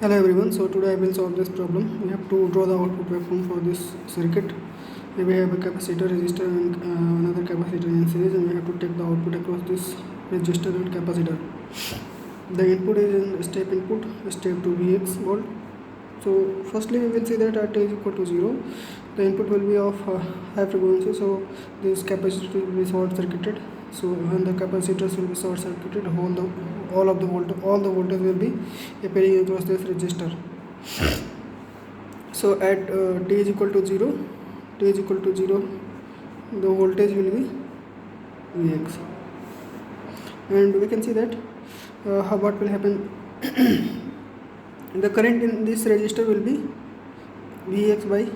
Hello everyone, so today I will solve this problem. We have to draw the output waveform for this circuit. Here we have a capacitor, resistor and another capacitor in series, and we have to take the output across this resistor and capacitor. The input is in step input, step to Vx volt. So firstly we will see that at t is equal to 0, the input will be of high frequency, so this capacitor will be short circuited. So when the capacitors will be short circuited, all the voltage will be appearing across this resistor. So at t is equal to 0, the voltage will be Vx, and we can see that what will happen. The current in this resistor will be Vx by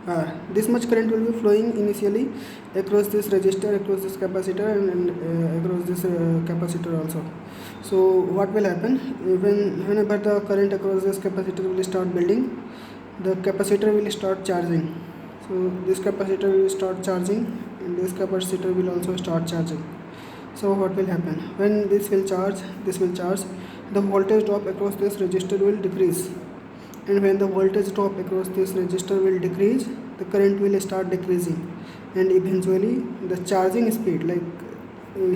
R. This much current will be flowing initially across this resistor, across this capacitor, and across this capacitor also. So what will happen whenever the current across this capacitor will start building, the capacitor will start charging. So this capacitor will start charging, and this capacitor will also start charging. So what will happen when this will charge, the voltage drop across this resistor will decrease, and when the voltage drop across this resistor will decrease, the current will start decreasing, and eventually the charging speed,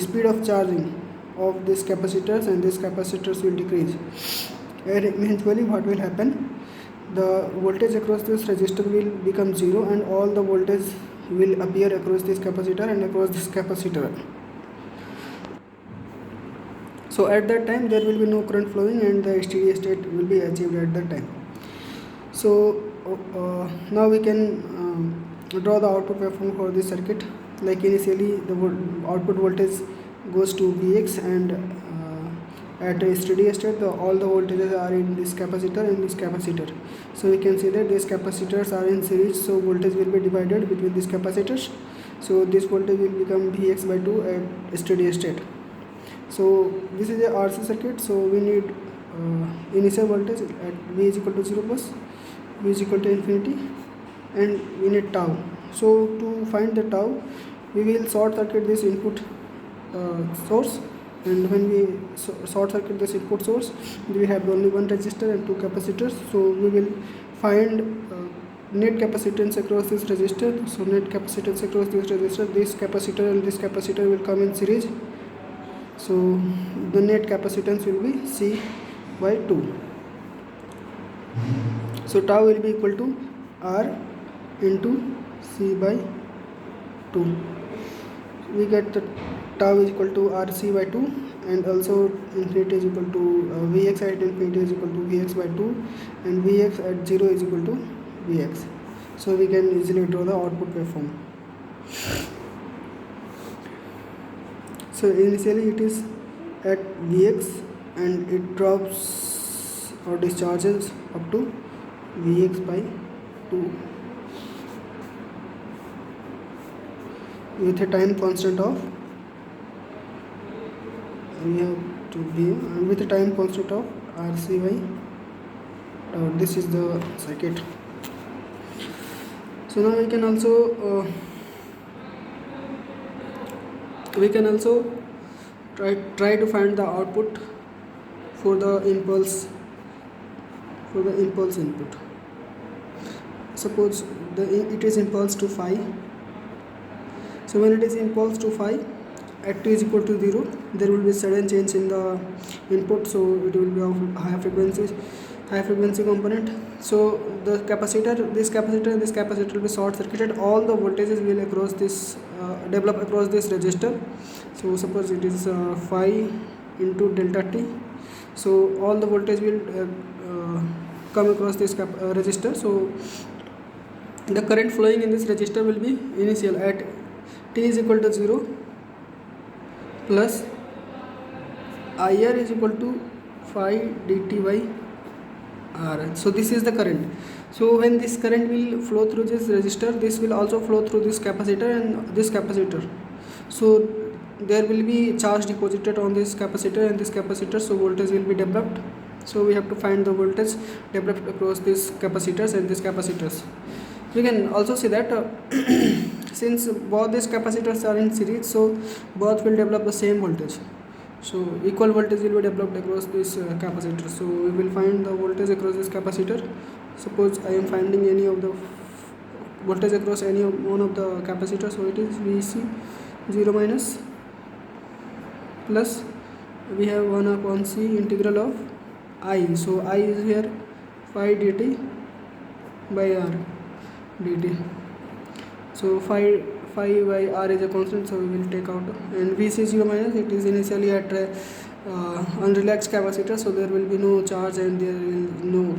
speed of charging of these capacitors and these capacitors will decrease, and eventually what will happen, the voltage across this resistor will become 0, and all the voltage will appear across this capacitor and across this capacitor. So at that time there will be no current flowing, and the steady state will be achieved at that time. So now we can draw the output waveform for this circuit. Like initially the output voltage goes to Vx, and at a steady state all the voltages are in this capacitor and this capacitor. So we can see that these capacitors are in series, so voltage will be divided between these capacitors. So this voltage will become Vx by 2 at steady state. So this is a RC circuit, so we need initial voltage at V is equal to 0 plus, V is equal to infinity, and we need tau. So to find the tau, we will short circuit this input source, and when we short circuit this input source, we have only one resistor and two capacitors. So we will find net capacitance across this resistor. So net capacitance across this resistor, this capacitor and this capacitor will come in series. So the net capacitance will be C by 2. So tau will be equal to R into C by 2. We get the tau is equal to RC by 2, and also infinity is equal to Vx at infinity is equal to Vx by 2, and Vx at 0 is equal to Vx. So we can easily draw the output waveform. So initially it is at Vx, and it drops or discharges up to Vx by 2 with a time constant of with a time constant of Rc by tau. This is the circuit. So now we can also try to find the output for the impulse input. Suppose it is impulse to phi. So when it is impulse to phi at t is equal to 0, there will be sudden change in the input, so it will be of high frequency component. So the capacitor, this capacitor and this capacitor will be short circuited. All the voltages will across this develop across this resistor. So suppose it is phi into delta t, so all the voltage will come across this resistor. So the current flowing in this resistor will be initial at t is equal to 0 plus IR is equal to phi dt by R. So this is the current. So when this current will flow through this resistor, this will also flow through this capacitor and this capacitor. So there will be charge deposited on this capacitor and this capacitor, so voltage will be developed. So we have to find the voltage developed across these capacitors and these capacitors. We can also see that since both these capacitors are in series, so both will develop the same voltage. So equal voltage will be developed across this capacitor. So we will find the voltage across this capacitor. Suppose I am finding any of the voltage across any of one of the capacitors. So it is VC 0 minus plus we have 1 upon C integral of I. So I is here phi dt by R dt. So phi by R is a constant, so we will take out, and VC 0 minus, it is initially at unrelaxed capacitor, so there will be no charge and there will no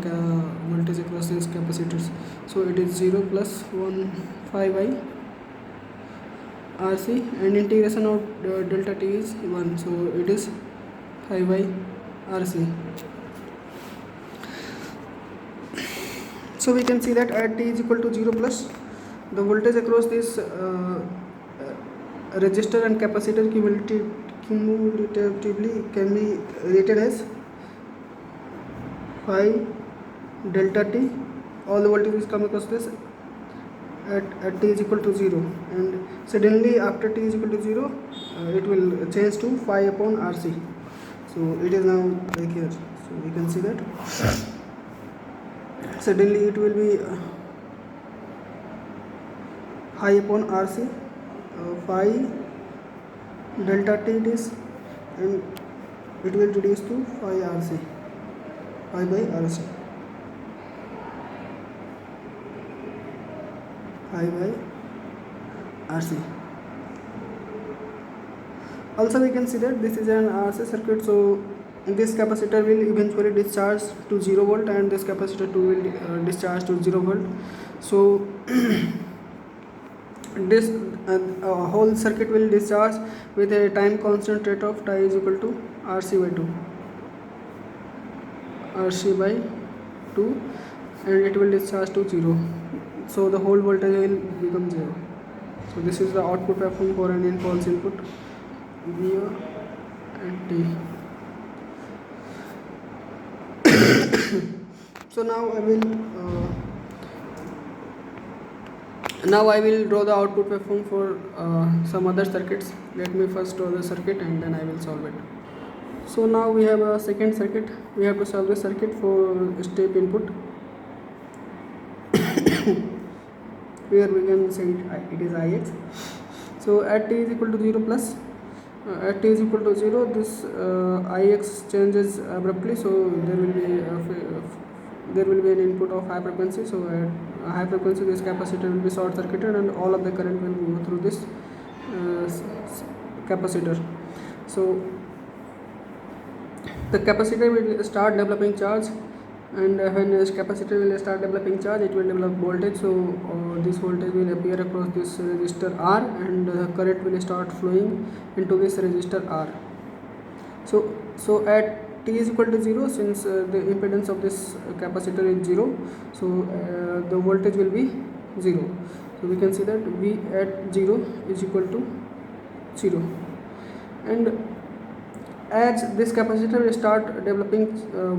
voltage across these capacitors. So it is 0 plus 1 phi by RC, and integration of delta t is 1, so it is phi by RC. So we can see that at t is equal to 0 plus, the voltage across this resistor and capacitor cumulatively can be written as phi delta t. All the voltages come across this at t is equal to 0, and suddenly after t is equal to 0 it will change to phi upon RC. So it is now like here, so we can see that suddenly it will be phi upon RC, phi delta t it is, and it will reduce to phi RC, phi by RC, phi by RC. Also we can see that this is an RC circuit, so this capacitor will eventually discharge to 0 volt and this capacitor too will discharge to 0 volt. So this whole circuit will discharge with a time constant rate of t is equal to RC by 2, RC by 2, and it will discharge to 0. So the whole voltage will become 0. So this is the output waveform for an impulse input V and T. So now I will draw the output waveform for some other circuits. Let me first draw the circuit and then I will solve it. So now we have a second circuit. We have to solve the circuit for step input. Here we can say it is Ix. So at t is equal to 0 plus, at t is equal to 0, this Ix changes abruptly, so there will be an input of high frequency. So at high frequency this capacitor will be short circuited and all of the current will go through this capacitor. So the capacitor will start developing charge, and when this capacitor will start developing charge, it will develop voltage. So this voltage will appear across this resistor R, and current will start flowing into this resistor R. So at t is equal to 0, since the impedance of this capacitor is 0, so the voltage will be 0. So we can see that V at 0 is equal to 0, and as this capacitor will start developing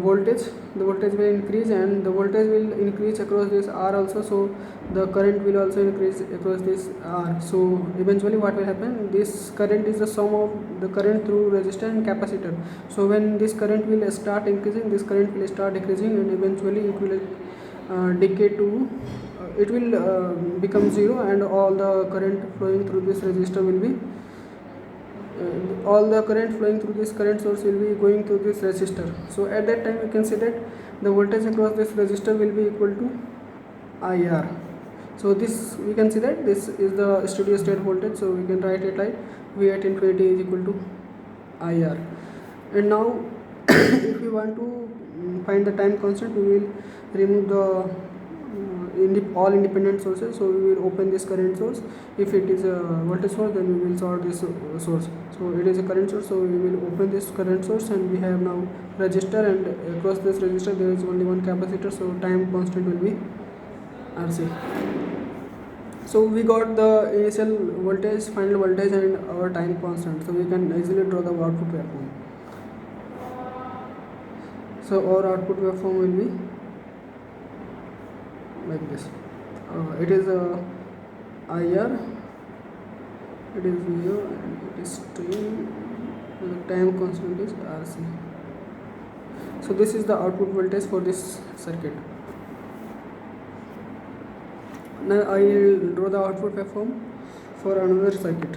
voltage, the voltage will increase, and the voltage will increase across this R also, so the current will also increase across this R. So eventually what will happen, this current is the sum of the current through resistor and capacitor. So when this current will start increasing, this current will start decreasing, and eventually it will decay to it will become 0, and all the current flowing through this resistor will be all the current flowing through this current source will be going through this resistor. So at that time we can see that the voltage across this resistor will be equal to IR. So this we can see that this is the steady state voltage, so we can write it like V at infinity is equal to IR. And now if we want to find the time constant, we will remove the all independent sources. So we will open this current source. If it is a voltage source, then we will solve this source. So it is a current source, so we will open this current source, and we have now resistor, and across this resistor there is only one capacitor, so time constant will be RC. So we got the initial voltage, final voltage, and our time constant, so we can easily draw the output waveform. So our output waveform will be like this. It is IR, it is 0, and it is t, the time constant is RC. So this is the output voltage for this circuit. Now I will draw the output waveform for another circuit.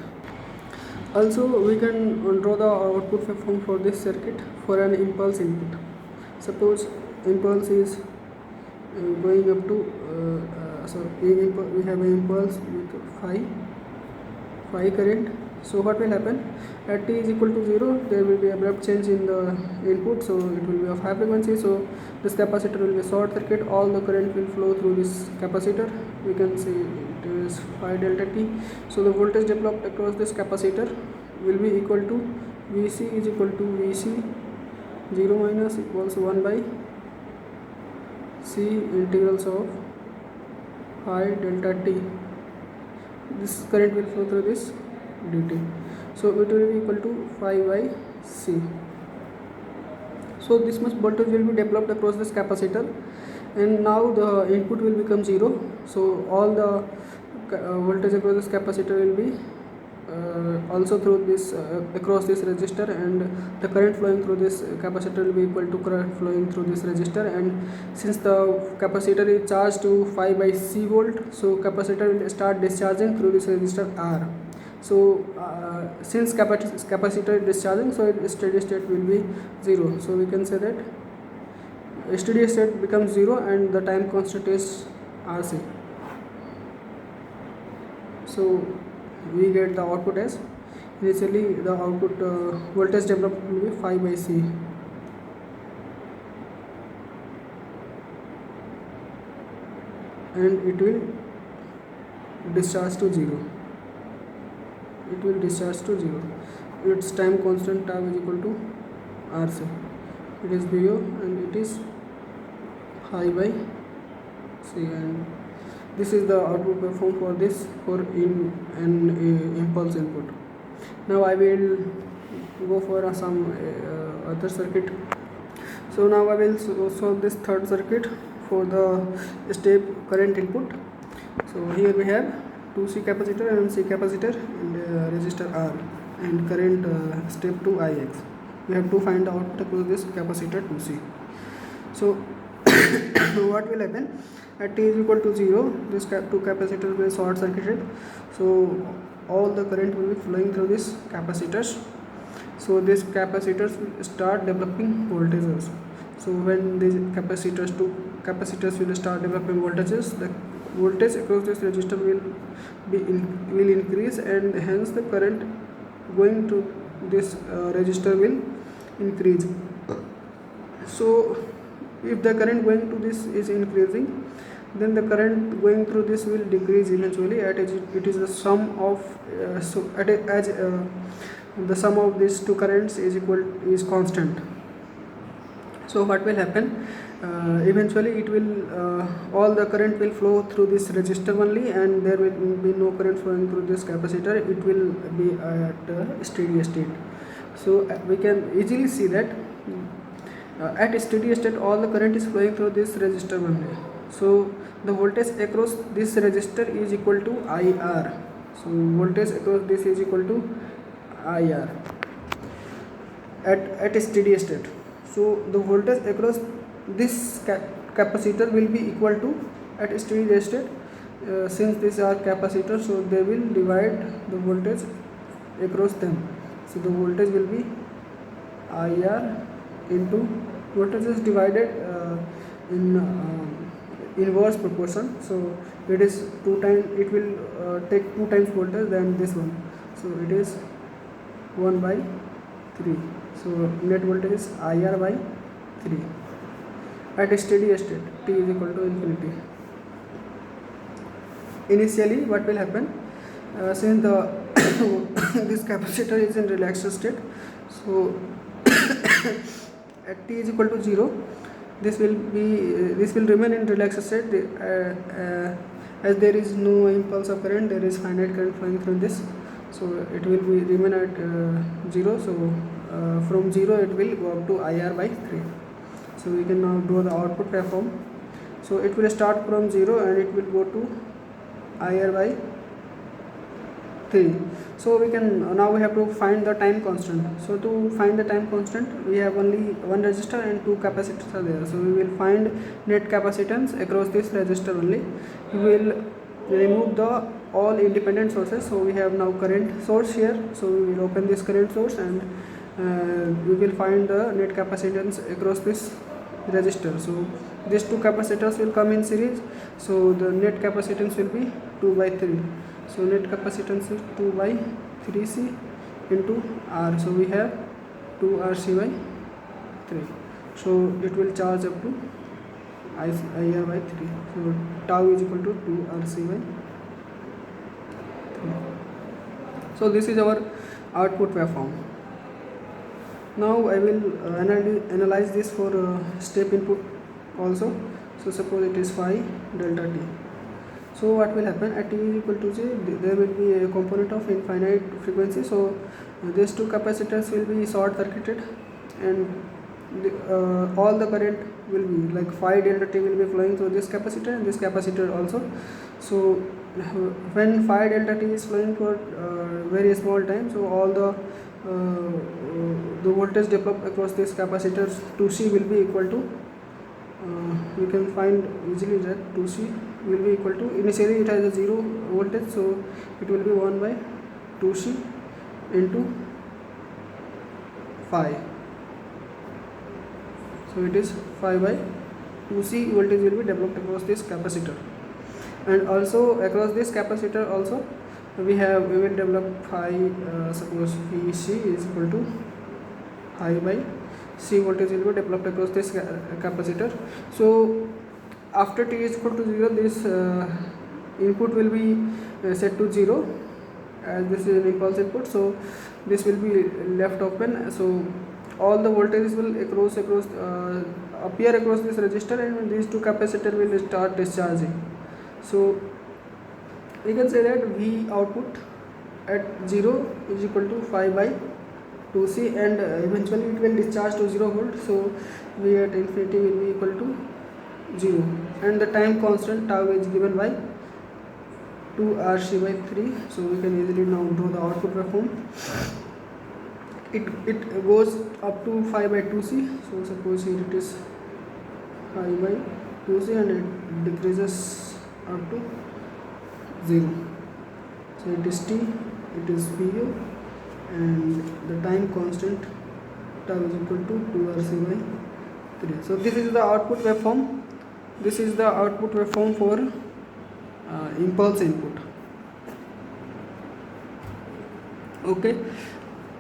Also we can draw the output waveform for this circuit for an impulse input. Suppose impulse is going up to we have an impulse with phi current. So what will happen at t is equal to 0, there will be abrupt change in the input, so it will be of high frequency. So this capacitor will be a short circuit, all the current will flow through this capacitor. We can see it is phi delta t. So the voltage developed across this capacitor will be equal to Vc is equal to Vc 0 minus equals 1 by C integrals of phi delta t. This current will flow through this dt, so it will be equal to phi by C. So this much voltage will be developed across this capacitor, and now the input will become 0. So all the voltage across this capacitor will be also through this across this resistor, and the current flowing through this capacitor will be equal to current flowing through this resistor. And since the capacitor is charged to phi by C volt, so capacitor will start discharging through this resistor R. So since capacitor is discharging, so its steady state will be 0. So we can say that steady state becomes 0 and the time constant is RC. So we get the output as, initially the output voltage developed will be phi by C. And it will discharge to 0. It will discharge to 0. Its time constant tau is equal to RC. It is VO and it is phi by C, and this is the output waveform for this for impulse input. Now I will go for some other circuit. So now I will solve this third circuit for the step current input. So here we have 2C capacitor and C capacitor and resistor R and current step to Ix. We have to find the output across this capacitor 2C. So what will happen at t is equal to 0, this two capacitors will short circuited, so all the current will be flowing through these capacitors. So these capacitors will start developing voltages. So when these capacitors will start developing voltages, the voltage across this resistor will increase, and hence the current going to this resistor will increase. So if the current going to this is increasing, then the current going through this will decrease eventually. It is the sum of the sum of these two currents is constant. So what will happen? Eventually it will all the current will flow through this resistor only, and there will be no current flowing through this capacitor. It will be at steady state. So we can easily see that at steady state all the current is flowing through this resistor only. So the voltage across this resistor is equal to IR. So voltage across this is equal to IR at steady state. So the voltage across this capacitor will be equal to at steady state, since these are capacitors, so they will divide the voltage across them. So the voltage will be IR into voltage is divided in inverse proportion. So it is 2 times, it will take 2 times voltage than this one. So it is 1 by 3. So net voltage is IR by 3 at a steady state t is equal to infinity. Initially what will happen, since the this capacitor is in relaxed state, so at t is equal to 0, this will remain in relaxed state, as there is no impulse of current, there is finite current flowing through this, so it will be remain at 0. So from 0 it will go up to IR by 3. So we can now draw the output waveform. So it will start from 0 and it will go to IR by 3. So we can now we have to find the time constant. So to find the time constant, we have only one resistor and two capacitors are there. So we will find net capacitance across this resistor only. We will remove the all independent sources. So we have now current source here. So we will open this current source and we will find the net capacitance across this resistor. So these two capacitors will come in series. So the net capacitance will be 2 by 3. So net capacitance is 2 by 3C into R. So we have 2RC by 3. So it will charge up to IR by 3. So tau is equal to 2RC by 3. So this is our output waveform. Now I will analyze this for step input also. So suppose it is phi delta t. So what will happen at t is equal to 0, there will be a component of infinite frequency. So these two capacitors will be short circuited and all the current will be like phi delta t will be flowing through this capacitor and this capacitor also. So when phi delta t is flowing for very small time, so all the voltage developed across this capacitors 2C will be equal to we can find easily that 2C will be equal to, initially it has a 0 voltage, so it will be 1 by 2C into phi. So it is phi by 2C voltage will be developed across this capacitor, and also across this capacitor also we will develop phi, suppose Vc is equal to phi by C voltage will be developed across this capacitor. So after t is equal to 0, this input will be set to 0 as this is an impulse input. So this will be left open. So all the voltages will appear across this resistor, and these two capacitor will start discharging. So we can say that V output at 0 is equal to phi by 2C, and eventually it will discharge to 0 volt. So V at infinity will be equal to 0, and the time constant tau is given by 2RC by 3. So we can easily now draw the output waveform. It goes up to phi by 2C. So suppose here it is phi by 2C and it decreases up to 0. So it is t, it is Pu, and the time constant tau is equal to 2RC by 3. So this is the output waveform. This is the output waveform for impulse input. Okay,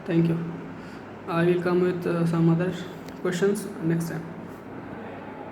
thank you. I will come with some other questions next time.